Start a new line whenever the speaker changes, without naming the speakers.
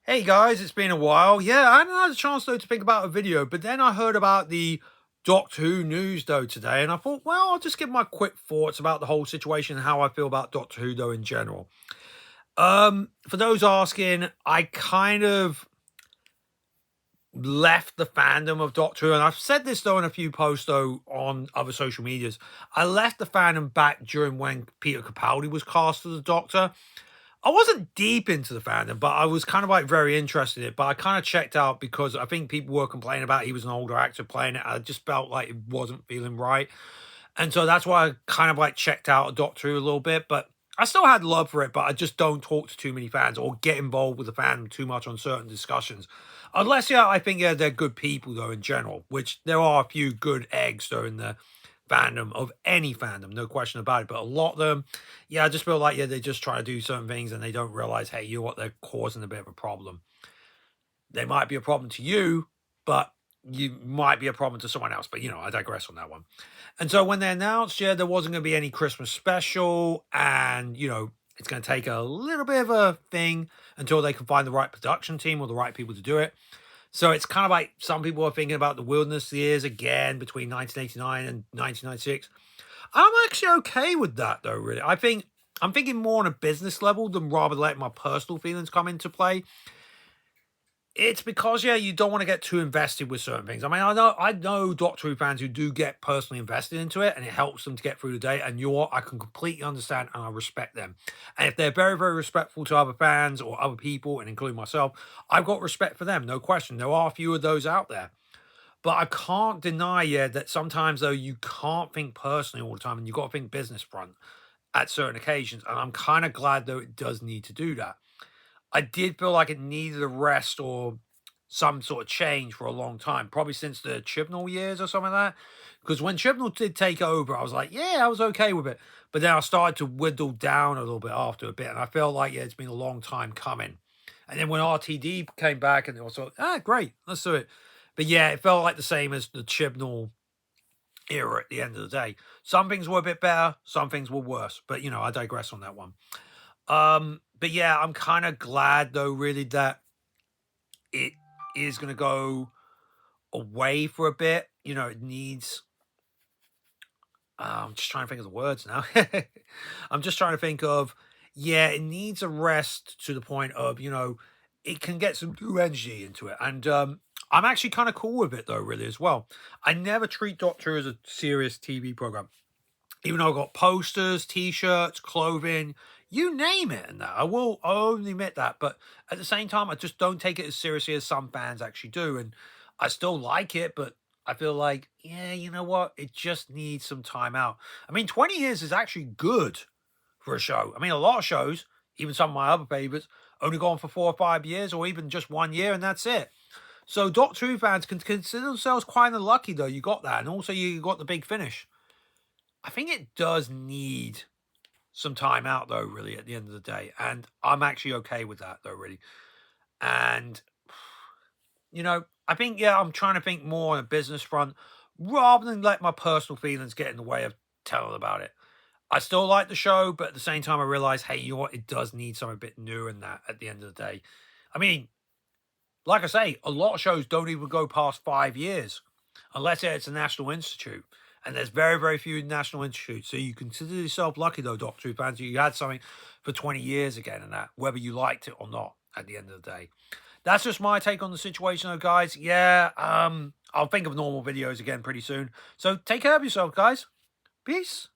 Hey guys, it's been a while. Yeah, I hadn't had a chance though to think about a video, but then I heard about the Doctor Who news though today, and I thought, well, I'll just give my quick thoughts about the whole situation and how I feel about Doctor Who though in general. For those asking, I kind of left the fandom of Doctor Who, and I've said this though in a few posts though on other social medias. I left the fandom back during when Peter Capaldi was cast as the Doctor. I wasn't deep into the fandom, but I was kind of like very interested in it. But I kind of checked out because I think people were complaining about he was an older actor playing it. I just felt like it wasn't feeling right. And so that's why I kind of like checked out of Doctor Who a little bit. But I still had love for it, but I just don't talk to too many fans or get involved with the fandom too much on certain discussions. Unless, yeah, I think they're good people though in general, which there are a few good eggs though in the fandom of any fandom, no question about it. But a lot of them, yeah, I just feel like, yeah, they just try to do certain things and they don't realize, hey, you know what, they're causing a bit of a problem. They might be a problem to you, but you might be a problem to someone else. But, I digress on that one. And so when they announced, yeah, there wasn't going to be any Christmas special and, it's going to take a little bit of a thing until they can find the right production team or the right people to do it. So it's kind of like some people are thinking about the wilderness years again between 1989 and 1996. I'm actually okay with that though, really. I'm thinking more on a business level than rather letting my personal feelings come into play. It's because, yeah, you don't want to get too invested with certain things. I mean, I know Doctor Who fans who do get personally invested into it and it helps them to get through the day. And I can completely understand and I respect them. And if they're very, very respectful to other fans or other people, and including myself, I've got respect for them, no question. There are a few of those out there. But I can't deny, yeah, that sometimes though you can't think personally all the time and you've got to think business front at certain occasions. And I'm kind of glad though it does need to do that. I did feel like it needed a rest or some sort of change for a long time, probably since the Chibnall years or something like that. Because when Chibnall did take over, I was like, yeah, I was okay with it. But then I started to whittle down a little bit after a bit, and I felt like, yeah, it's been a long time coming. And then when RTD came back, and they was like, great, let's do it. But yeah, it felt like the same as the Chibnall era at the end of the day. Some things were a bit better, some things were worse. But I digress on that one. But yeah, I'm kind of glad though, really, that it is going to go away for a bit. It needs. I'm just trying to think of the words now. I'm just trying to think of. Yeah, it needs a rest to the point of it can get some new energy into it, and I'm actually kind of cool with it though, really as well. I never treat Doctor as a serious TV program, even though I've got posters, T-shirts, clothing, you name it, and that I'll only admit that. But at the same time, I just don't take it as seriously as some fans actually do, and I still like it, but I feel like, yeah, you know what? It just needs some time out. I mean, 20 years is actually good for a show. I mean, a lot of shows, even some of my other favorites, only go on for 4 or 5 years, or even just 1 year, and that's it. So Doctor Who fans can consider themselves kind of lucky, though. You got that, and also you got the big finish. I think it does need some time out though, really, at the end of the day. And I'm actually okay with that though, really. And I think, yeah, I'm trying to think more on a business front rather than let my personal feelings get in the way of telling about it. I still like the show, but at the same time I realize, hey, you know what, it does need something a bit new in that at the end of the day. I mean, like I say, a lot of shows don't even go past 5 years unless it's a National Institute. And there's very, very few National Institutes. So you consider yourself lucky, though, Doctor Who fans. You had something for 20 years again, and that, whether you liked it or not, at the end of the day. That's just my take on the situation, though, guys. Yeah, I'll think of normal videos again pretty soon. So take care of yourself, guys. Peace.